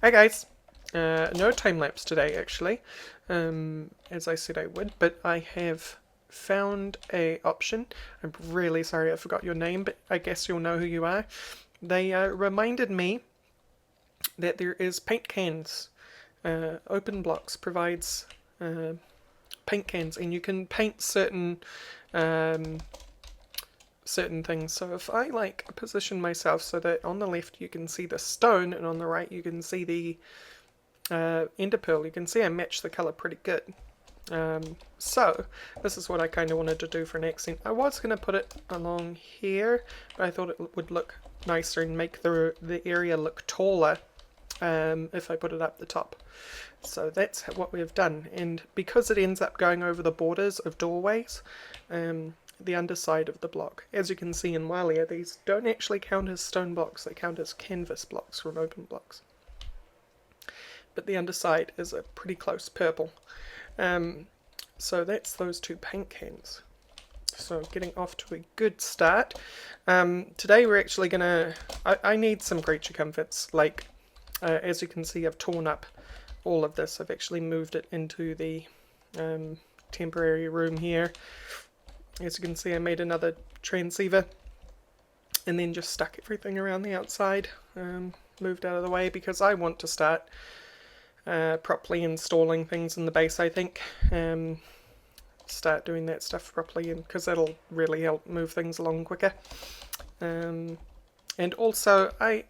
Hi guys! No time lapse today actually, as I said I would, but I have found a option. I'm really sorry I forgot your name, but I guess you'll know who you are. They reminded me that there is paint cans. Open Blocks provides paint cans, and you can paint certain things. So if I position myself so that on the left you can see the stone and on the right you can see the ender pearl, you can see I match the colour pretty good. So this is what I kind of wanted to do for an accent. I was going to put it along here, but I thought it would look nicer and make the area look taller if I put it up the top. So that's what we've done, and because it ends up going over the borders of doorways, the underside of the block, as you can see in Walia, these don't actually count as stone blocks, they count as canvas blocks from Open Blocks. But the underside is a pretty close purple. So that's those two paint cans. So getting off to a good start. Today we're actually gonna... I need some creature comforts. As you can see, I've torn up all of this. I've actually moved it into the temporary room here. As you can see, I made another transceiver and then just stuck everything around the outside. Moved out of the way because I want to start properly installing things in the base, I think. Start doing that stuff properly, because that'll really help move things along quicker. And also, I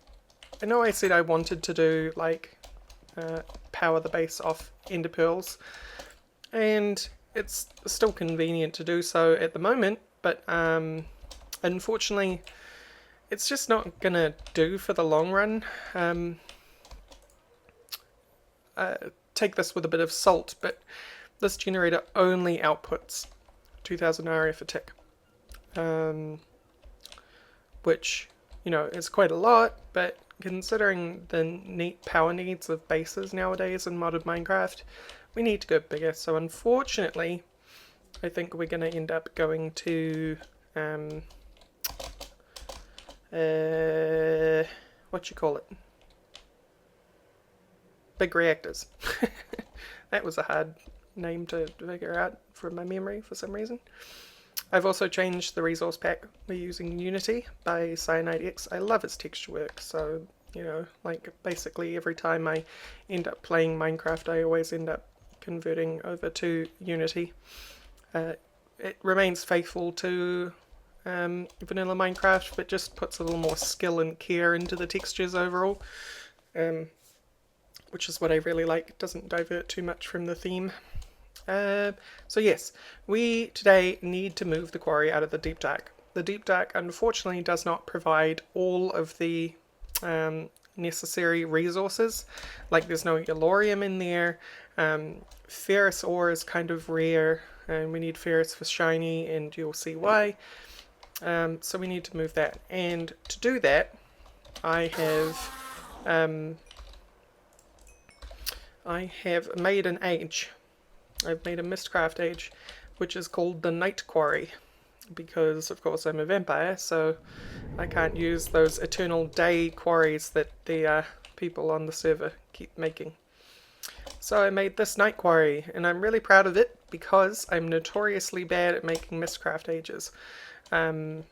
know I said I wanted to do power the base off ender pearls, and it's still convenient to do so at the moment, but unfortunately it's just not gonna do for the long run. Take this with a bit of salt, but this generator only outputs 2000 RF a tick, which, you know, is quite a lot, but considering the neat power needs of bases nowadays in modded Minecraft, we need to go bigger. So unfortunately, I think we're going to end up going to what you call it? Big reactors. That was a hard name to figure out from my memory for some reason. I've also changed the resource pack. We're using Unity by Cyanide X. I love its texture work, so, you know, basically every time I end up playing Minecraft, I always end up converting over to Unity. It remains faithful to vanilla Minecraft, but just puts a little more skill and care into the textures overall, which is what I really like. It doesn't divert too much from the theme. So yes, we today need to move the quarry out of the Deep Dark. The Deep Dark unfortunately does not provide all of the necessary resources. There's no Aurelyian in there. Ferrous ore is kind of rare, and we need ferrous for shiny, and you'll see why. So we need to move that, and to do that I have made an age. I've made a Mistcraft age, which is called the Night Quarry, because of course I'm a vampire, so I can't use those eternal day quarries that the people on the server keep making. So I made this Night Quarry, and I'm really proud of it because I'm notoriously bad at making Mistcraft ages. But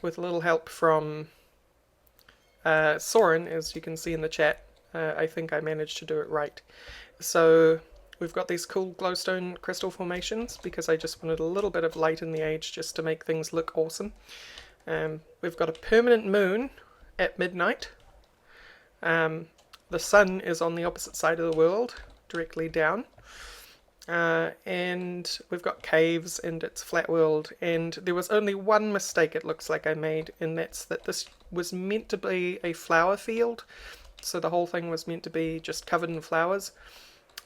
with a little help from Soaryn, as you can see in the chat, I think I managed to do it right. So we've got these cool glowstone crystal formations because I just wanted a little bit of light in the age just to make things look awesome. We've got a permanent moon at midnight. The sun is on the opposite side of the world, directly down. And we've got caves, and it's flat world, and there was only one mistake it looks like I made, and that's that this was meant to be a flower field, so the whole thing was meant to be just covered in flowers,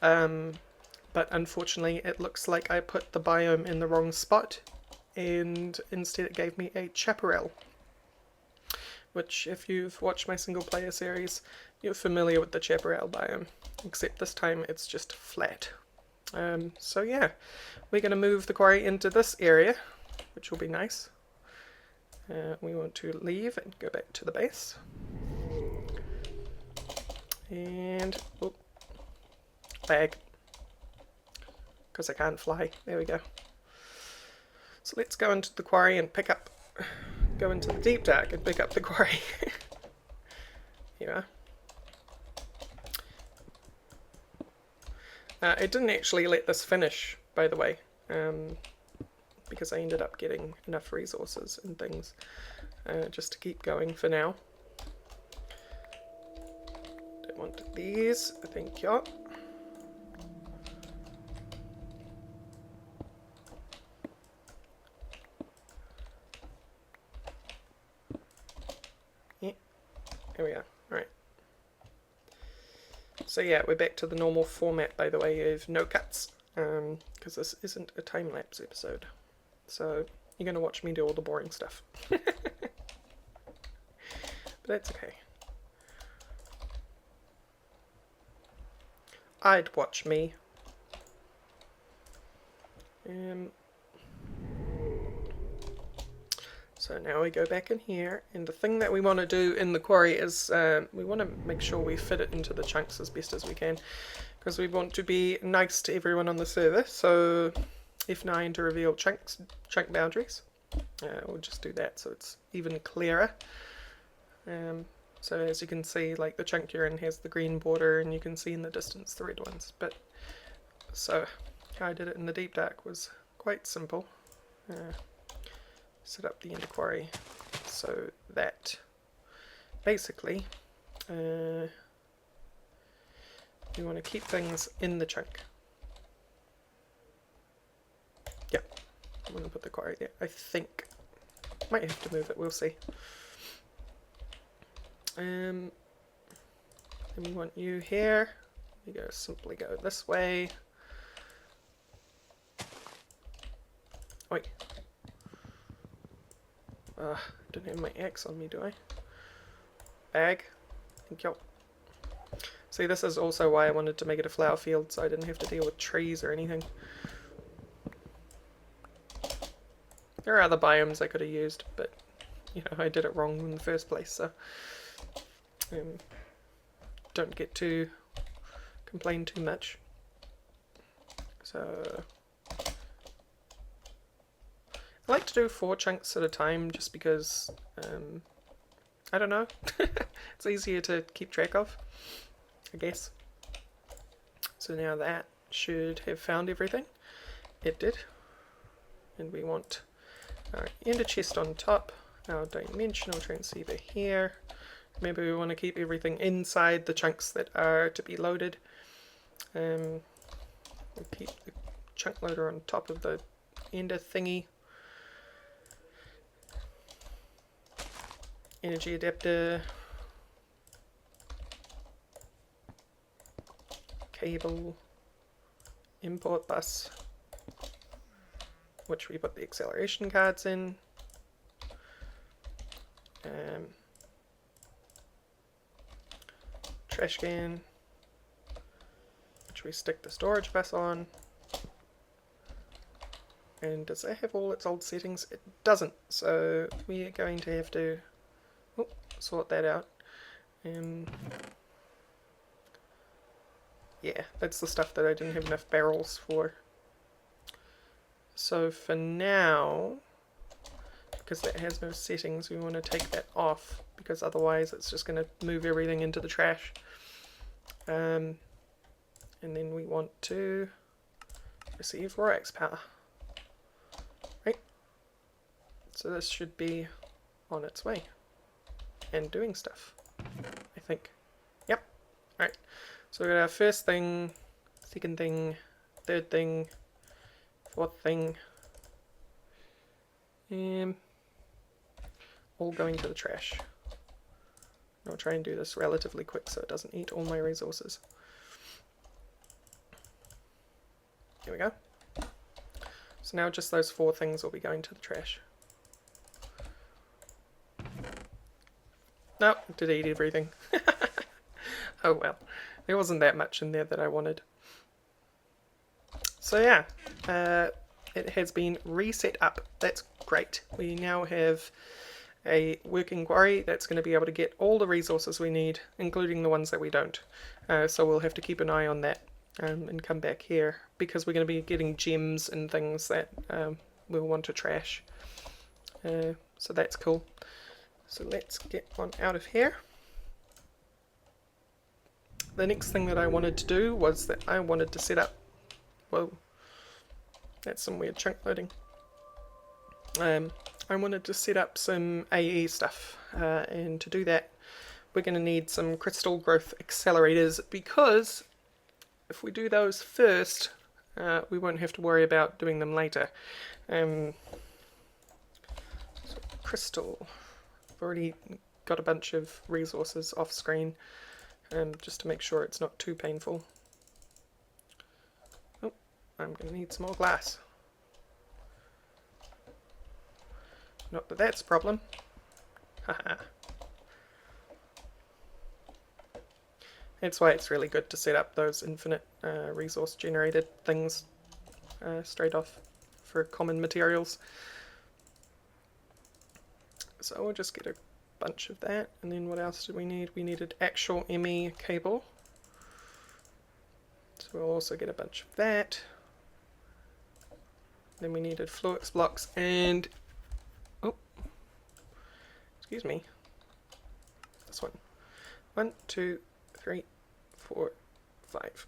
but unfortunately it looks like I put the biome in the wrong spot, and instead it gave me a chaparral, which, if you've watched my single player series, you're familiar with the chaparral biome, except this time it's just flat. So yeah, we're going to move the quarry into this area, which will be nice. We want to leave and go back to the base. And oh, lag, because I can't fly. There we go. So let's go into the quarry and go into the deep dark and pick up the quarry. Here we are. It didn't actually let this finish, by the way, because I ended up getting enough resources and things just to keep going for now. Don't want these, thank you. Yeah, here we are. Right. So yeah, we're back to the normal format, by the way, of no cuts, because this isn't a time-lapse episode. So you're going to watch me do all the boring stuff. But that's okay. I'd watch me. So now we go back in here, and the thing that we want to do in the quarry is we want to make sure we fit it into the chunks as best as we can, because we want to be nice to everyone on the server. So F9 to reveal chunk boundaries. We'll just do that so it's even clearer. So as you can see, like the chunk you're in has the green border, and you can see in the distance the red ones. But so how I did it in the deep dark was quite simple. Set up the ender quarry so that basically you want to keep things in the chunk. Yeah, I'm going to put the quarry there. I think might have to move it, we'll see. Then we want you here. You simply go this way. Oi. Don't have my axe on me, do I? Bag. Thank you. See, this is also why I wanted to make it a flower field, so I didn't have to deal with trees or anything. There are other biomes I could have used, but you know, I did it wrong in the first place, so don't get to complain too much. So I like to do 4 chunks at a time just because I don't know, it's easier to keep track of, I guess. So now that should have found everything. It did. And we want our ender chest on top, our dimensional transceiver here. Maybe we want to keep everything inside the chunks that are to be loaded. We'll keep the chunk loader on top of the ender thingy. Energy adapter. Cable. Import bus, which we put the acceleration cards in. Trash can, which we stick the storage bus on. And does that have all its old settings? It doesn't, so we are going to have to sort that out. Yeah, that's the stuff that I didn't have enough barrels for. So for now, because that has no settings, we want to take that off, because otherwise it's just going to move everything into the trash. And then we want to receive Rorax power. Right? So this should be on its way and doing stuff, I think. Yep. Alright. So we got our first thing, second thing, third thing, fourth thing, all going to the trash. I'll try and do this relatively quick so it doesn't eat all my resources. Here we go. So now just those 4 things will be going to the trash. Nope, did eat everything. Oh well, there wasn't that much in there that I wanted. So yeah, it has been reset up. That's great. We now have a working quarry that's going to be able to get all the resources we need, including the ones that we don't. So we'll have to keep an eye on that and come back here, because we're going to be getting gems and things that we'll want to trash. So that's cool. So let's get one out of here. The next thing that I wanted to do was that I wanted to set up... Whoa. That's some weird chunk loading. I wanted to set up some AE stuff, and to do that we're going to need some crystal growth accelerators, because if we do those first we won't have to worry about doing them later. So crystal, I've already got a bunch of resources off screen just to make sure it's not too painful. Oh, I'm going to need some more glass. Not that that's a problem. Haha. That's why it's really good to set up those infinite resource generated things straight off for common materials. So we'll just get a bunch of that, and then what else did we need? We needed actual ME cable. So we'll also get a bunch of that. Then we needed Fluix blocks and... oh, excuse me. This one. 1, 2, 3, 4, 5.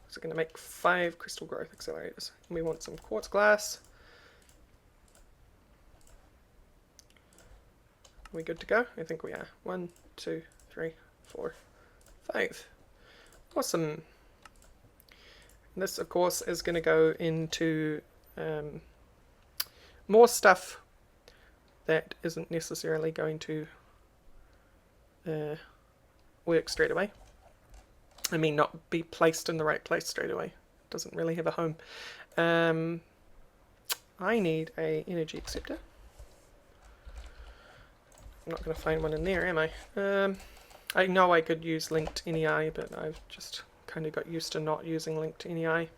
So we're going to make 5 crystal growth accelerators. And we want some quartz glass. Are we good to go? I think we are. 1, 2, 3, 4, 5. Awesome. And this, of course, is going to go into more stuff that isn't necessarily going to work straight away. I mean, not be placed in the right place straight away. It doesn't really have a home. I need a energy acceptor. I'm not going to find one in there, am I? I know I could use linked NEI, but I've just kind of got used to not using linked NEI.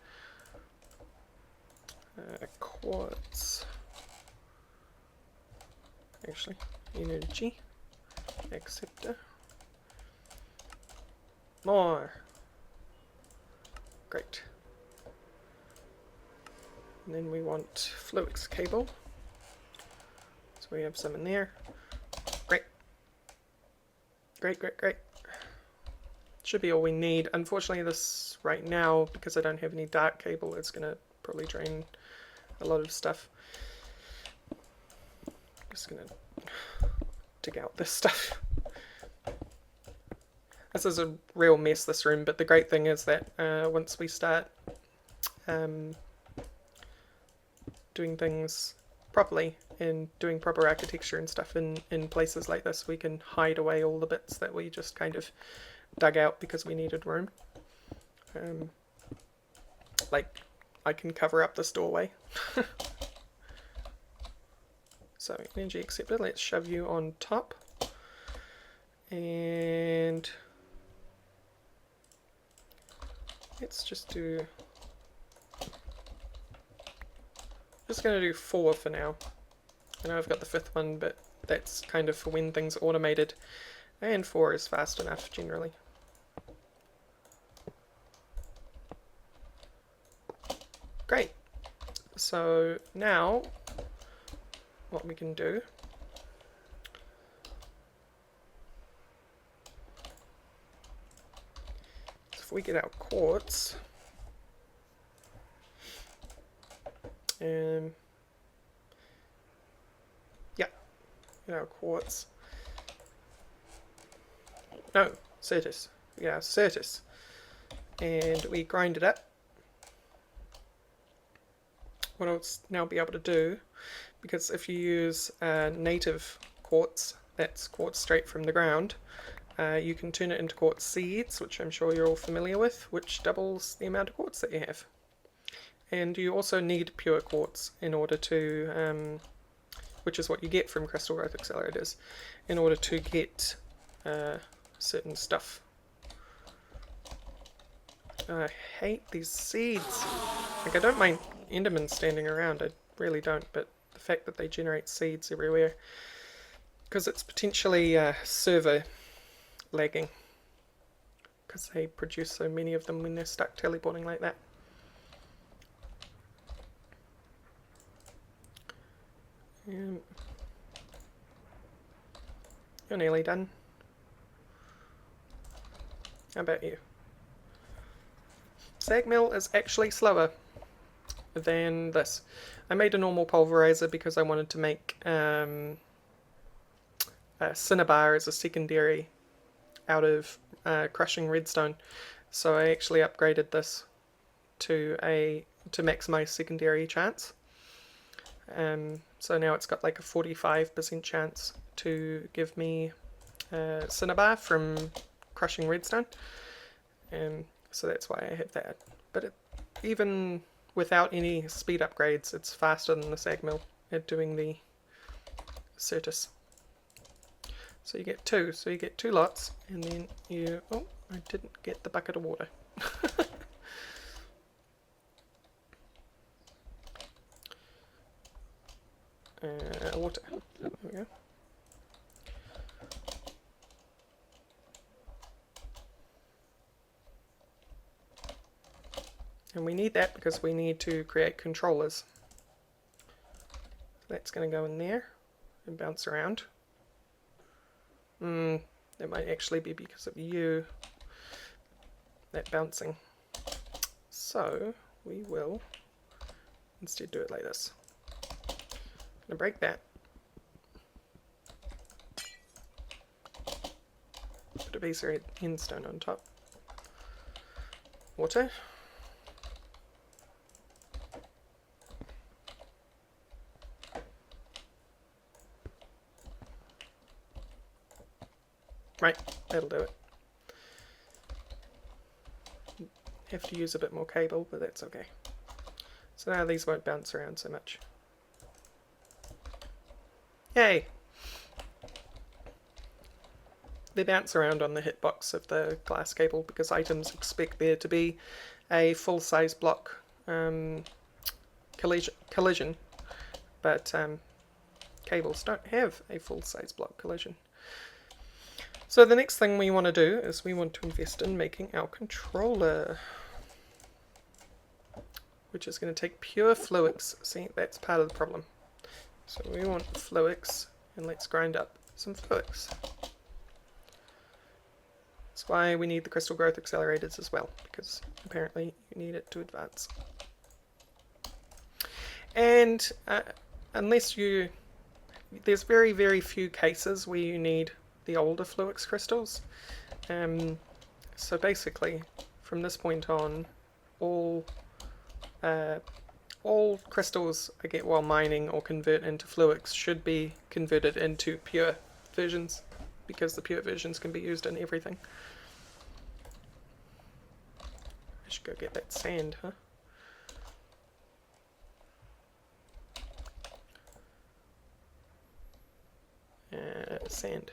Quartz. Actually, energy acceptor. More. Great. And then we want Fluix cable. So we have some in there. Great. Great, great, great. Should be all we need. Unfortunately, this right now, because I don't have any dark cable, it's going to probably drain a lot of stuff. Just going to dig out this stuff. This is a real mess, this room, but the great thing is that once we start doing things properly and doing proper architecture and stuff in places like this, we can hide away all the bits that we just kind of dug out because we needed room. Like, I can cover up this doorway. So, energy acceptor, let's shove you on top. And let's just do... just going to do 4 for now. I know I've got the 5th one, but that's kind of for when things are automated. And 4 is fast enough, generally. Great. So now, what we can do is if we get our quartz, yeah, get our quartz. No, Certus. Yeah, Certus. And we grind it up. What I'll now be able to do, because if you use native quartz, that's quartz straight from the ground, you can turn it into quartz seeds, which I'm sure you're all familiar with, which doubles the amount of quartz that you have. And you also need pure quartz in order to, which is what you get from crystal growth accelerators, in order to get certain stuff. I hate these seeds. Like, I don't mind Endermen standing around, I really don't, but the fact that they generate seeds everywhere because it's potentially server lagging, because they produce so many of them when they're stuck teleporting like that. You're nearly done. How about you? Sag mill is actually slower than this. I made a normal pulverizer because I wanted to make a cinnabar as a secondary out of crushing redstone. So I actually upgraded this to maximize secondary chance. So now it's got like a 45% chance to give me cinnabar from crushing redstone. So that's why I have that. But even without any speed upgrades, it's faster than the sag mill at doing the Certus. So you get two. So you get 2 lots, and then you... Oh, I didn't get the bucket of water. Water. There we go. And we need that because we need to create controllers. So that's going to go in there and bounce around. That might actually be because of you, that bouncing. So we will instead do it like this. I'm going to break that. Put a piece of endstone on top. Water. Right, that'll do it. Have to use a bit more cable, but that's okay. So now these won't bounce around so much. Yay! They bounce around on the hitbox of the glass cable because items expect there to be a full-size block collision, but cables don't have a full-size block collision. So the next thing we want to do is we want to invest in making our controller, which is going to take pure Fluix. See, that's part of the problem. So we want Fluix, and let's grind up some Fluix. That's why we need the crystal growth accelerators as well, because apparently you need it to advance. And unless you... There's very, very few cases where you need the older Fluix crystals. So basically, from this point on, all crystals I get while mining or convert into Fluix should be converted into pure versions, because the pure versions can be used in everything. I should go get that sand, huh? Sand.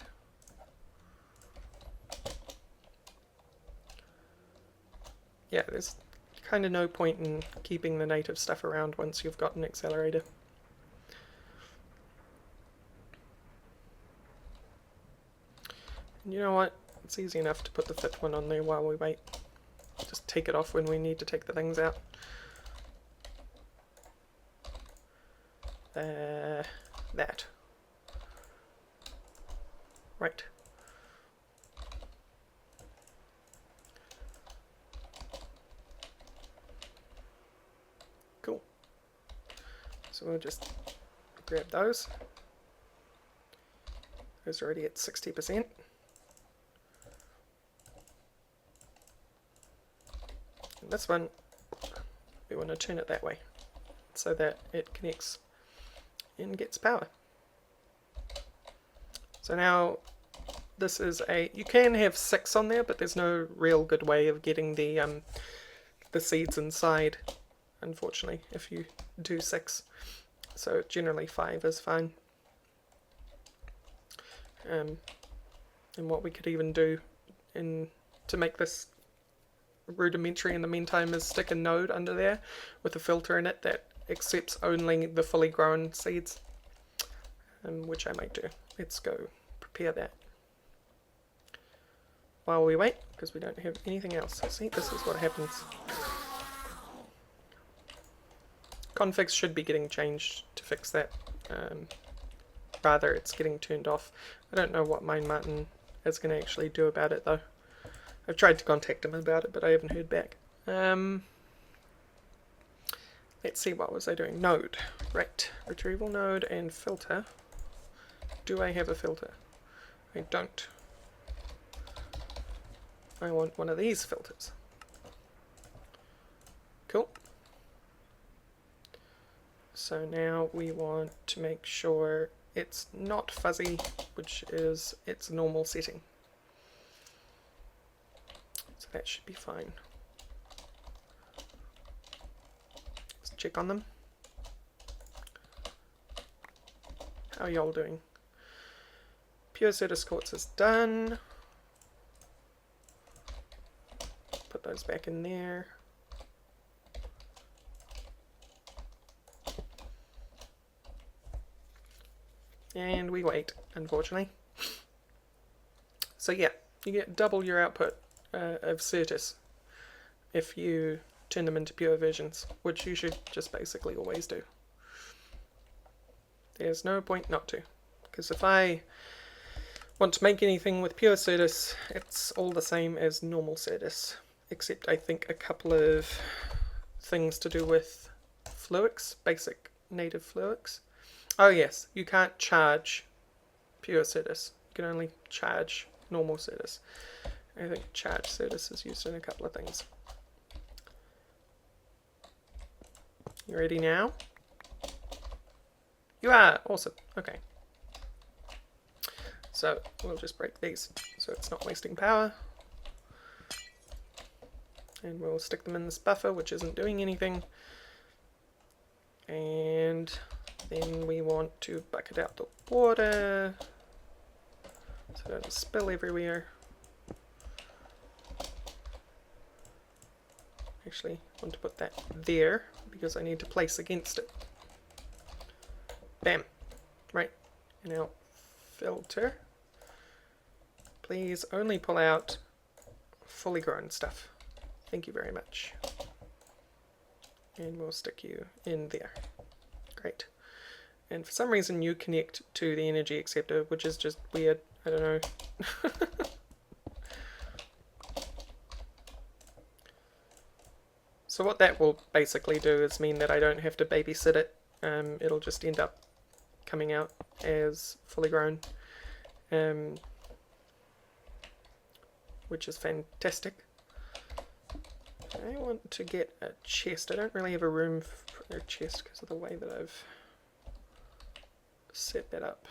Yeah, there's kind of no point in keeping the native stuff around once you've got an accelerator. And you know what? It's easy enough to put the 5th one on there while we wait. Just take it off when we need to take the things out. That. Right. Cool. So we'll just grab those. Those are already at 60%. And this one, we want to turn it that way so that it connects and gets power. So now this is a, you can have 6 on there, but there's no real good way of getting the seeds inside, unfortunately, if you do 6. So generally 5 is fine. And what we could even do to make this rudimentary in the meantime is stick a node under there with a filter in it that accepts only the fully grown seeds, which I might do. let's go prepare that. While we wait, because we don't have anything else. See, this is what happens. Configs should be getting changed to fix that. Rather, it's getting turned off. I don't know what Mine Martin is going to actually do about it, though. I've tried to contact him about it, but I haven't heard back. Let's see, what was I doing? Node. Right. Retrieval node and filter. Do I have a filter? I don't. I want one of these filters. Cool. So now we want to make sure it's not fuzzy, which is its normal setting. So that should be fine. Let's check on them. How are y'all doing? Pure Certus quartz is done. Put those back in there. And we wait, unfortunately. So yeah, you get double your output of Certus if you turn them into pure versions, which you should just basically always do. There's no point not to, because if I want to make anything with pure Certus, it's all the same as normal Certus, except I think a couple of things to do with Fluix, basic native Fluix. Oh yes, you can't charge pure Certus. You can only charge normal Certus. I think charge Certus is used in a couple of things. You ready now? You are! Awesome. Okay. So we'll just break these so it's not wasting power. And we'll stick them in this buffer, which isn't doing anything. And then we want to bucket out the water so it doesn't spill everywhere. Actually, I want to put that there because I need to place against it. Bam! Right, and now filter. Please only pull out fully grown stuff. Thank you very much. And we'll stick you in there. Great. And for some reason you connect to the energy acceptor, which is just weird. I don't know. So what that will basically do is mean that I don't have to babysit it. It'll just end up coming out as fully grown, which is fantastic. I want to get a chest. I don't really have a room for a chest because of the way that I've set that up.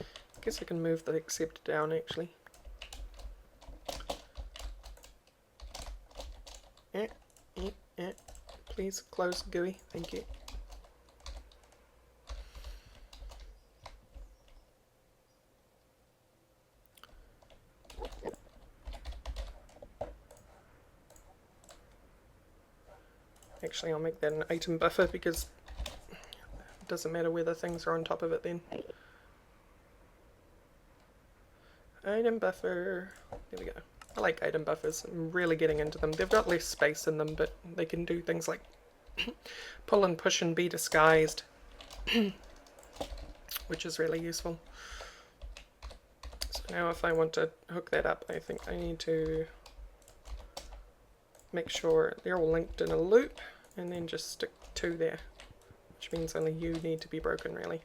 I guess I can move the accept down actually. Please close GUI, thank you. Actually, I'll make that an item buffer because it doesn't matter whether things are on top of it then. Item buffer, there we go. I like item buffers, I'm really getting into them. They've got less space in them, but they can do things like pull and push and be disguised, which is really useful. So now if I want to hook that up, I think I need to make sure they're all linked in a loop, and then just stick 2 there, which means only you need to be broken really.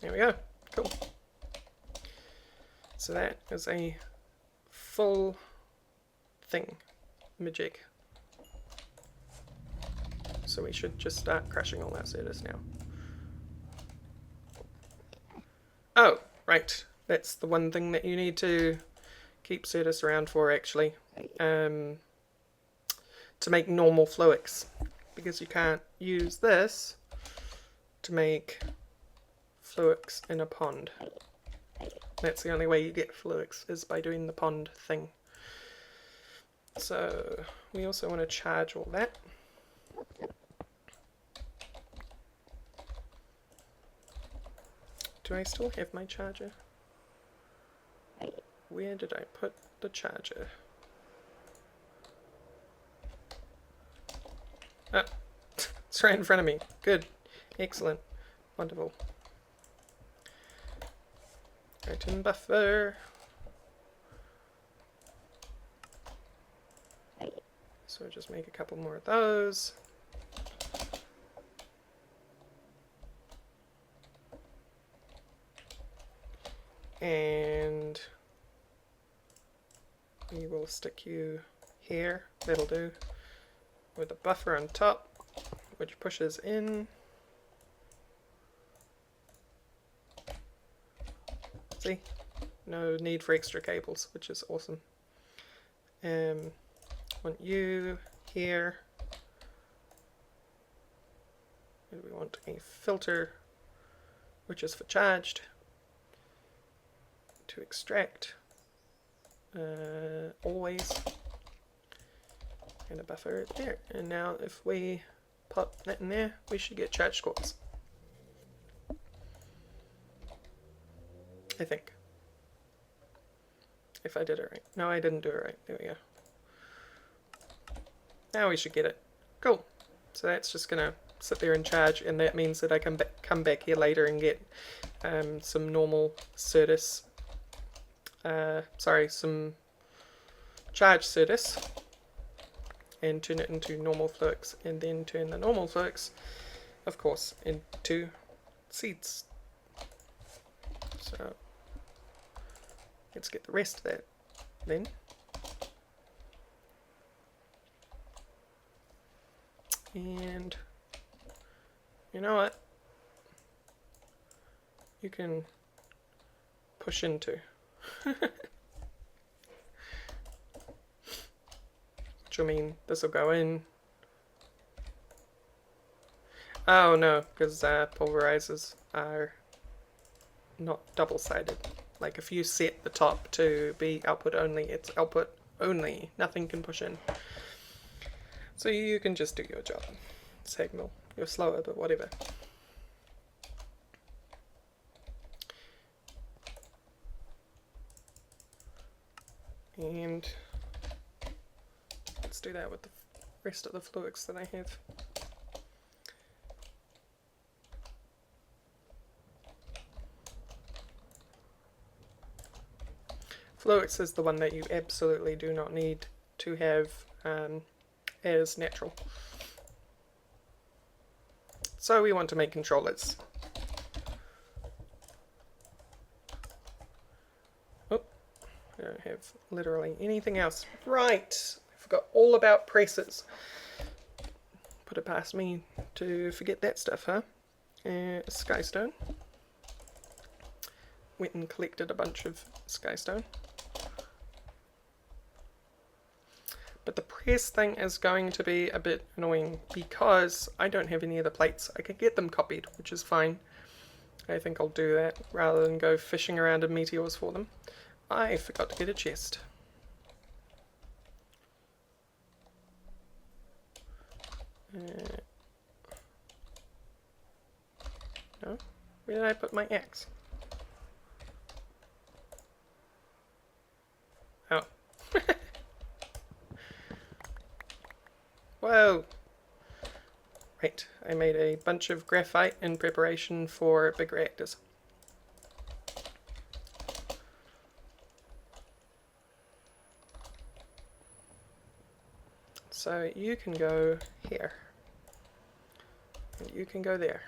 There we go, cool. So that is a full thing, magic. So we should just start crushing all our Certus now. Oh, right, that's the one thing that you need to keep Certus around for actually, to make normal Fluix, because you can't use this to make Fluix in a pond. That's the only way you get Fluix, is by doing the pond thing. So we also want to charge all that. Do I still have my charger? Where did I put the charger? Ah, it's right in front of me. Good. Excellent. Wonderful. Item buffer. So just make a couple more of those. And we will stick you here. That'll do. With a buffer on top, which pushes in. See? No need for extra cables, which is awesome. Want you here. And we want a filter, which is for charged, to extract always, and a buffer there. And now if we pop that in there, we should get charged quartz. I think. If I did it right. No, I didn't do it right. There we go. Now we should get it. Cool. So that's just going to sit there and charge, and that means that I can come back here later and get some normal Certus. Some charged Certus, and turn it into normal Fluix, and then turn the normal Fluix, of course, into seeds. So let's get the rest of that then. And you know what? You can push into. Which will mean this will go in. Oh no, because pulverizers are not double-sided. Like if you set the top to be output only, it's output only. Nothing can push in. So you can just do your job. Signal. You're slower, but whatever. And let's do that with the rest of the Fluix that I have. Fluix is the one that you absolutely do not need to have as natural. So we want to make controllers. Oh, I don't have literally anything else. Right, I forgot all about presses. Put it past me to forget that stuff, huh? Skystone. Went and collected a bunch of skystone. But the press thing is going to be a bit annoying because I don't have any of the plates. I can get them copied, which is fine. I think I'll do that rather than go fishing around in meteors for them. I forgot to get a chest. No? Where did I put my axe? Oh. Whoa! Right, I made a bunch of graphite in preparation for big reactors. So you can go here. And you can go there.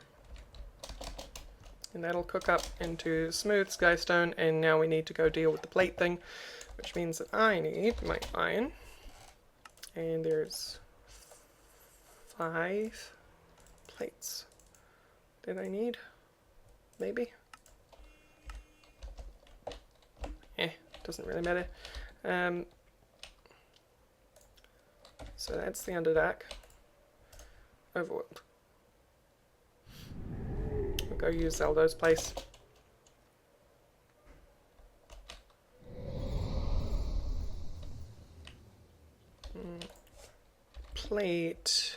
And that'll cook up into smooth skystone, and now we need to go deal with the plate thing, which means that I need my iron. And there's 5 plates that I need, maybe. Doesn't really matter. So that's the Underdark. Overworld. We'll go use Zeldo's place. Plate.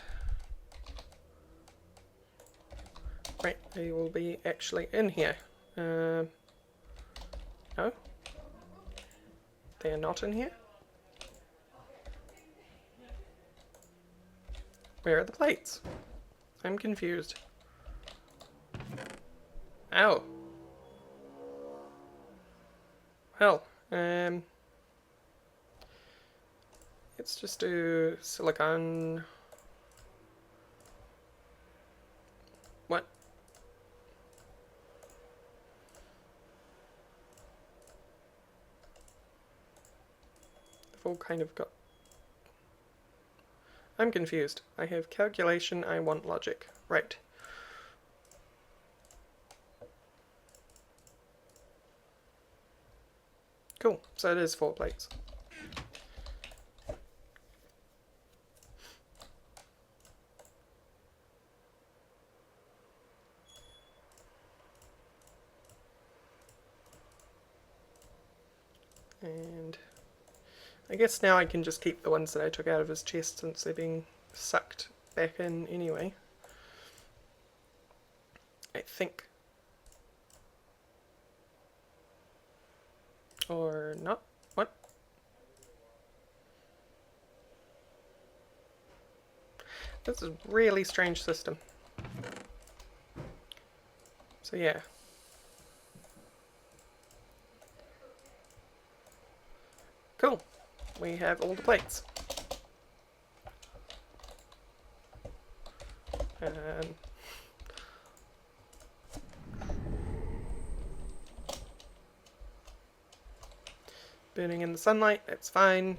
Right, they will be actually in here No. They are not in here. Where are the plates? I'm confused. Ow. Well, let's just do silicone. What? They've all kind of got... I'm confused. I have calculation, I want logic. Right. Cool, so it is 4 plates. And I guess now I can just keep the ones that I took out of his chest since they're being sucked back in anyway. I think. Or not. What? This is a really strange system. So yeah. Cool. We have all the plates. Burning in the sunlight, that's fine.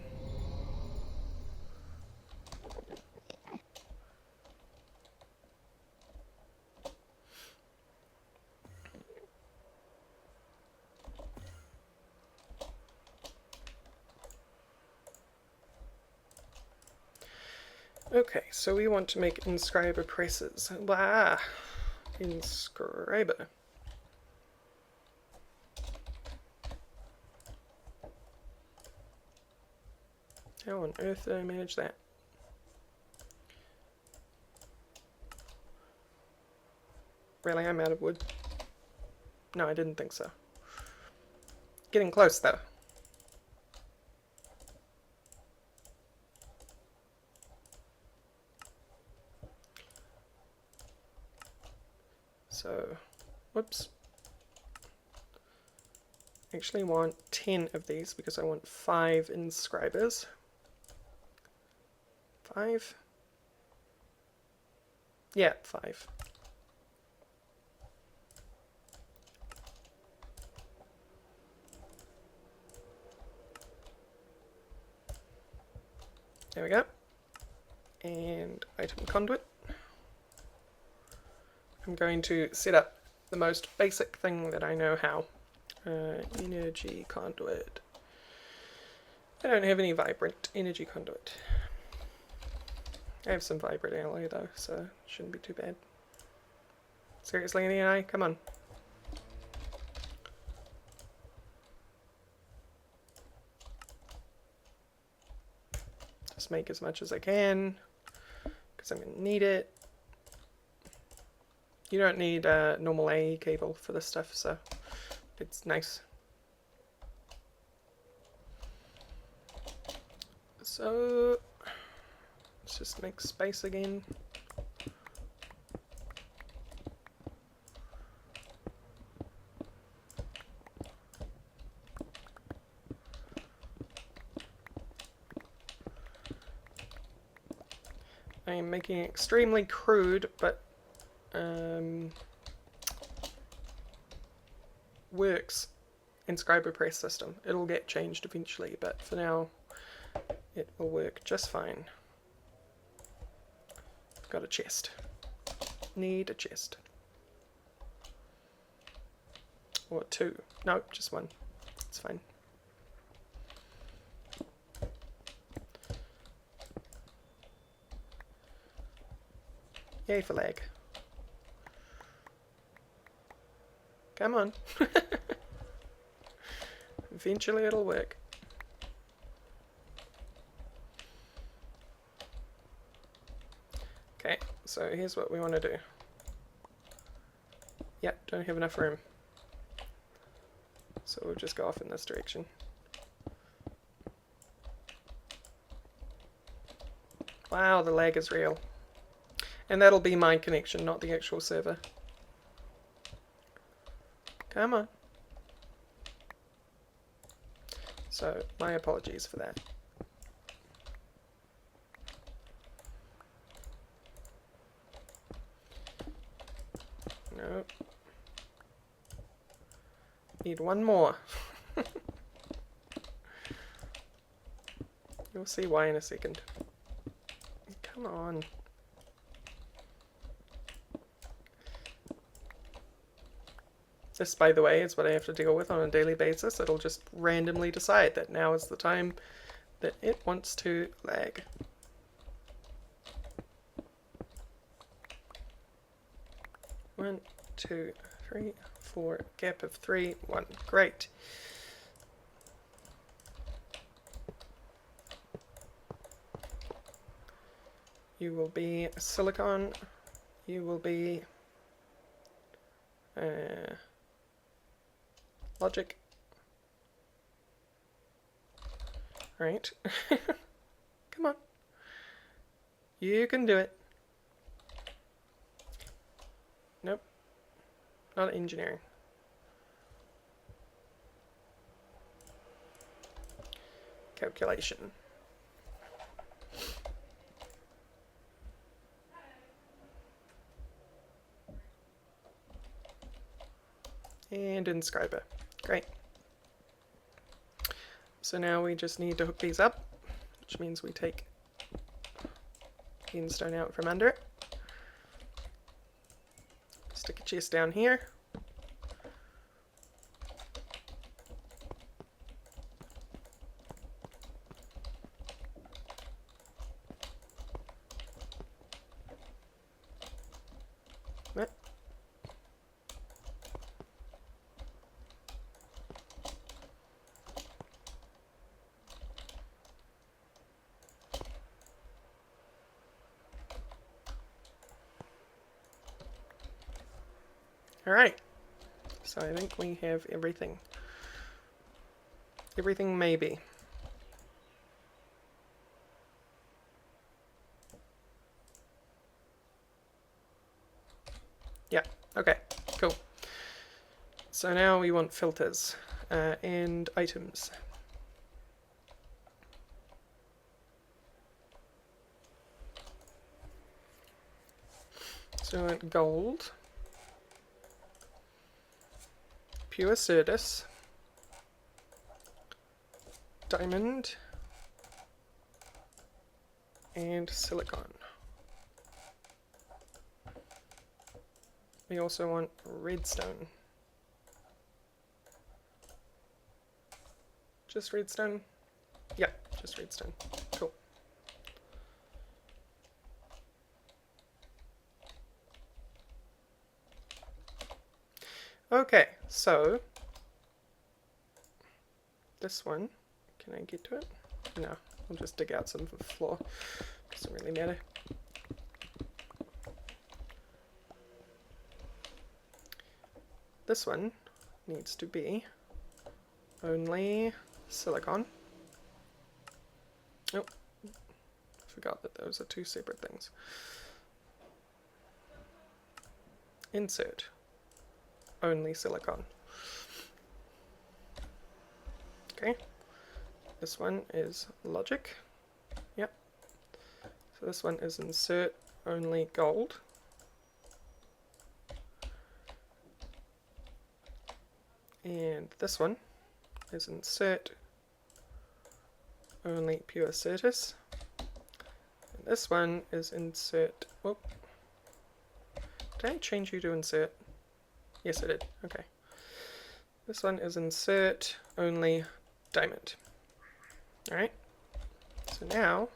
Okay, so we want to make inscriber presses. Blah! Inscriber. How on earth did I manage that? Really, I'm out of wood. No, I didn't think so. Getting close though. So, whoops. I actually want 10 of these because I want 5 inscribers. 5? Yeah, 5. There we go. And item conduit. I'm going to set up the most basic thing that I know how. Energy conduit. I don't have any vibrant energy conduit. I have some vibrant alloy though, so it shouldn't be too bad. Seriously, NEI? Come on. Just make as much as I can, because I'm going to need it. You don't need a normal AE cable for this stuff, so it's nice. So let's just make space again. I am making it extremely crude, but works inscriber press system. It'll get changed eventually, but for now it will work just fine. Got a chest. Need a chest. Or 2. No, just 1. It's fine. Yay for lag. Come on. Eventually it'll work. Okay, so here's what we want to do. Yep, don't have enough room. So we'll just go off in this direction. Wow, the lag is real. And that'll be my connection, not the actual server. Come on. So, my apologies for that. Nope. Need one more. You'll see why in a second. Come on. This, by the way, is what I have to deal with on a daily basis. It'll just randomly decide that now is the time that it wants to lag. One, two, three, four, gap of 3, 1. Great. You will be silicon. You will be logic. Right. Come on. You can do it. Nope. Not engineering. Calculation. And inscriber. Great. So now we just need to hook these up, which means we take stone out from under it. Stick a chest down here. Alright, so I think we have everything. Everything maybe. Yeah, okay, cool. So now we want filters and items. So we want gold. Pure Certus, diamond, and silicon. We also want redstone. Just redstone? Yeah, just redstone. Cool. Okay, so this one, can I get to it? No, I'll just dig out some of the floor. Doesn't really matter. This one needs to be only silicon. Oh, I forgot that those are two separate things. Insert. Only silicon. Okay, this one is logic. Yep. So this one is insert only gold. And this one is insert only pure Certus. And this one is insert. Oh, did I change you to insert? Yes, I did. Okay. This one is insert only diamond. Alright. So now,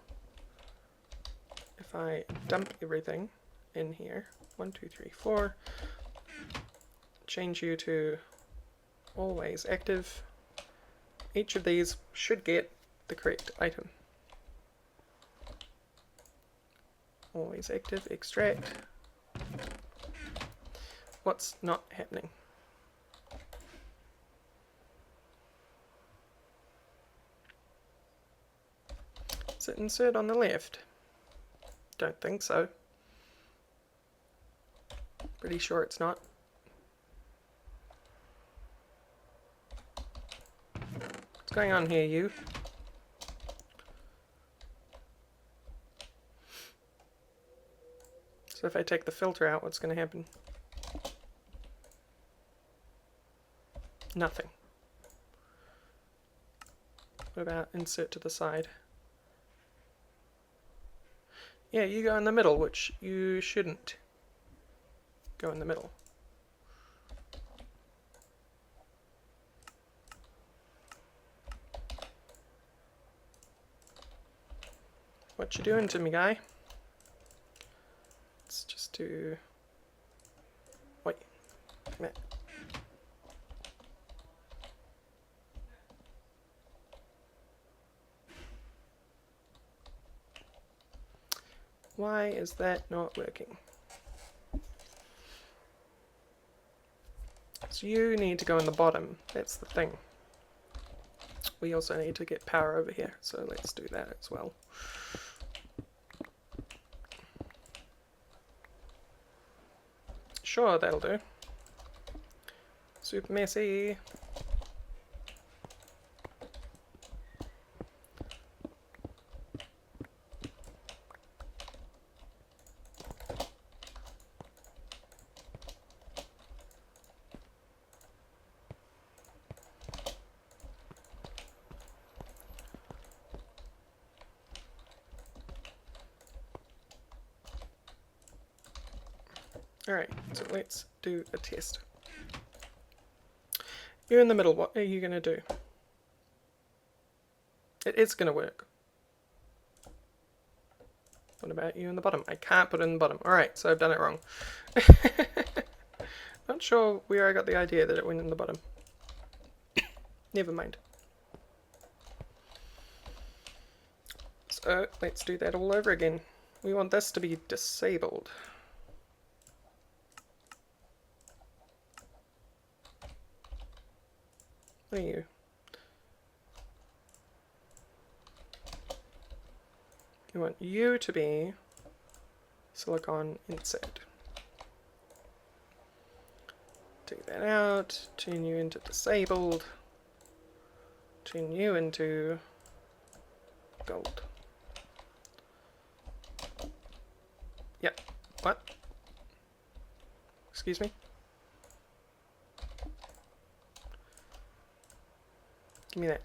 if I dump everything in here, 1, 2, 3, 4, change you to always active, each of these should get the correct item. Always active, extract. What's not happening? Is it insert on the left? Don't think so. Pretty sure it's not. What's going on here, you? So if I take the filter out, what's going to happen? Nothing. What about insert to the side? Yeah, you go in the middle, which you shouldn't go in the middle. What you doing to me, guy? Let's just do... Wait. Come here. Why is that not working? So you need to go in the bottom. That's the thing. We also need to get power over here, so let's do that as well. Sure, that'll do. Super messy. Alright, so let's do a test. You're in the middle, what are you going to do? It is going to work. What about you in the bottom? I can't put it in the bottom. Alright, so I've done it wrong. Not sure where I got the idea that it went in the bottom. Never mind. So let's do that all over again. We want this to be disabled. What are you? We want you to be silicon insert. Take that out, turn you into disabled, turn you into gold. Yep. What? Excuse me? Give me that.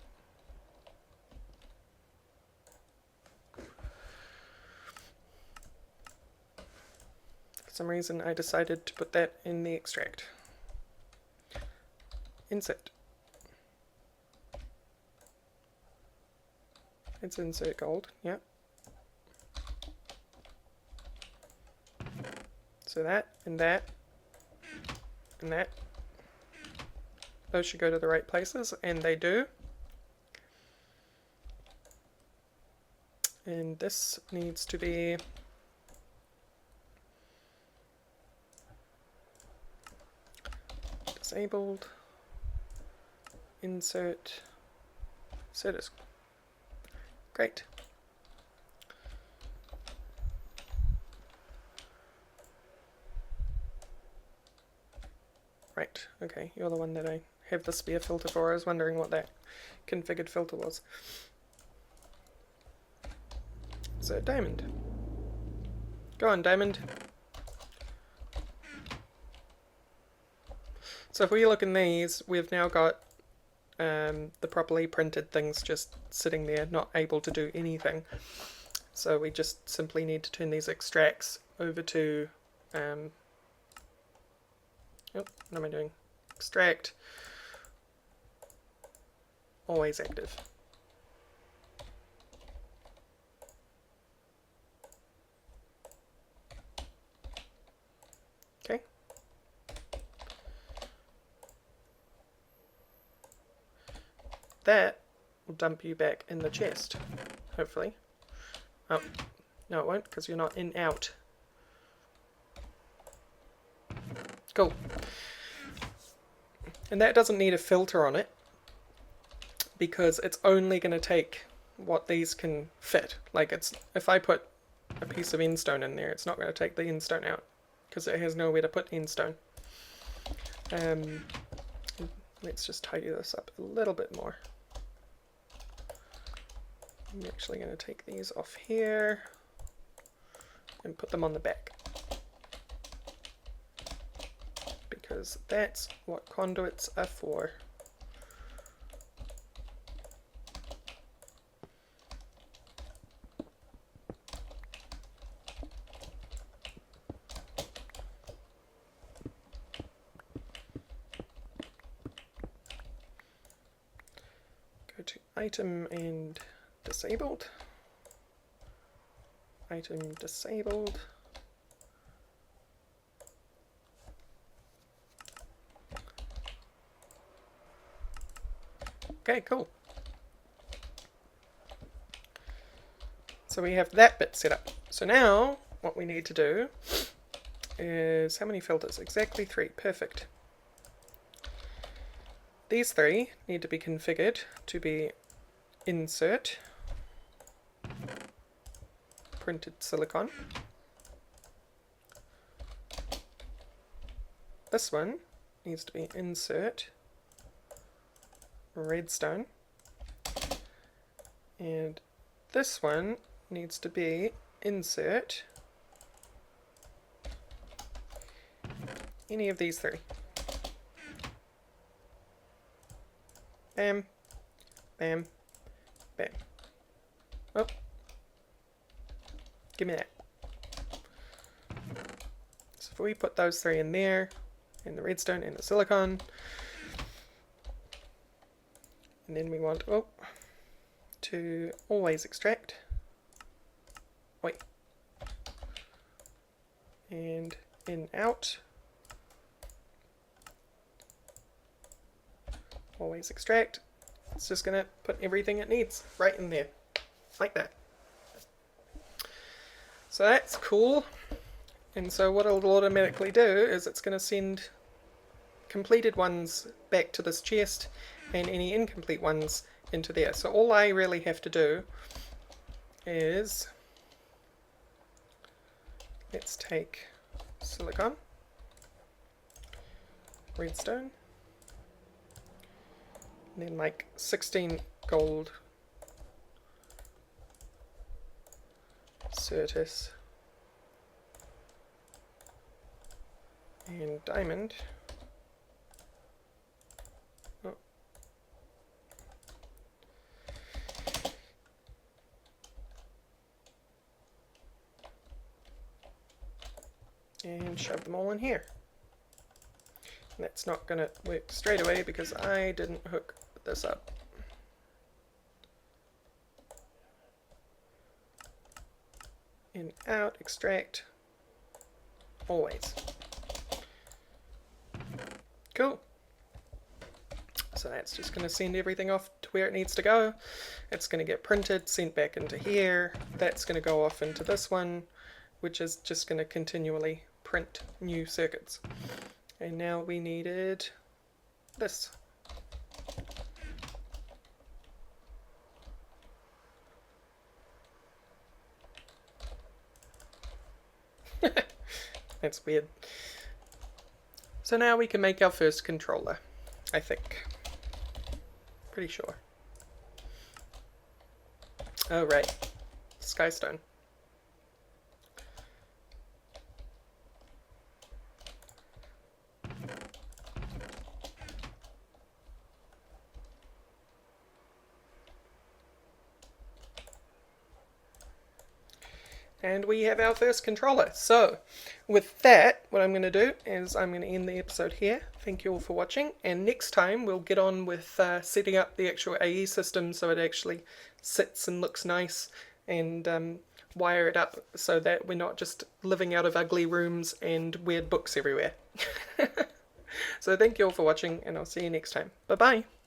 For some reason I decided to put that in the extract. Insert. It's insert gold, yeah. So that, and that, and that. Those should go to the right places, and they do. And this needs to be disabled, insert, so it is. Great. Right, okay, you're the one that I have the spare filter for. I was wondering what that configured filter was. So, diamond. Go on, diamond. So if we look in these, we've now got the properly printed things just sitting there, not able to do anything. So we just simply need to turn these extracts over to, oh, what am I doing? Extract, always active. Okay. That will dump you back in the chest, hopefully. Oh, no it won't, because you're not in out. Cool. And that doesn't need a filter on it, because it's only going to take what these can fit. Like, it's, if I put a piece of end stone in there, it's not going to take the end stone out because it has nowhere to put end stone. Let's just tidy this up a little bit more. I'm actually going to take these off here and put them on the back, because that's what conduits are for. Go to item and disabled. Item disabled. Okay, cool. So we have that bit set up. So now what we need to do is, how many filters? Exactly 3. Perfect. These 3 need to be configured to be insert printed silicon. This one needs to be insert redstone, and this one needs to be insert any of these 3. Bam, bam, bam. Oh, give me that. So if we put those 3 in there, and the redstone and the silicon, and then we want to always extract. Wait. And in out. Always extract. It's just going to put everything it needs right in there. Like that. So that's cool. And so what it'll automatically do is it's going to send completed ones back to this chest and any incomplete ones into there. So all I really have to do is, let's take silicon, redstone, and then like 16 gold certus and diamond. And shove them all in here. And that's not going to work straight away because I didn't hook this up. In, out, extract, always. Cool. So that's just going to send everything off to where it needs to go. It's going to get printed, sent back into here. That's going to go off into this one, which is just going to continually print new circuits. And now we needed this. That's weird. So now we can make our first controller, I think. Pretty sure. Oh right, Skystone. And we have our first controller. So with that, what I'm going to do is I'm going to end the episode here. Thank you all for watching, and next time we'll get on with setting up the actual AE system so it actually sits and looks nice, and wire it up so that we're not just living out of ugly rooms and weird books everywhere. So thank you all for watching, and I'll see you next time. Bye bye.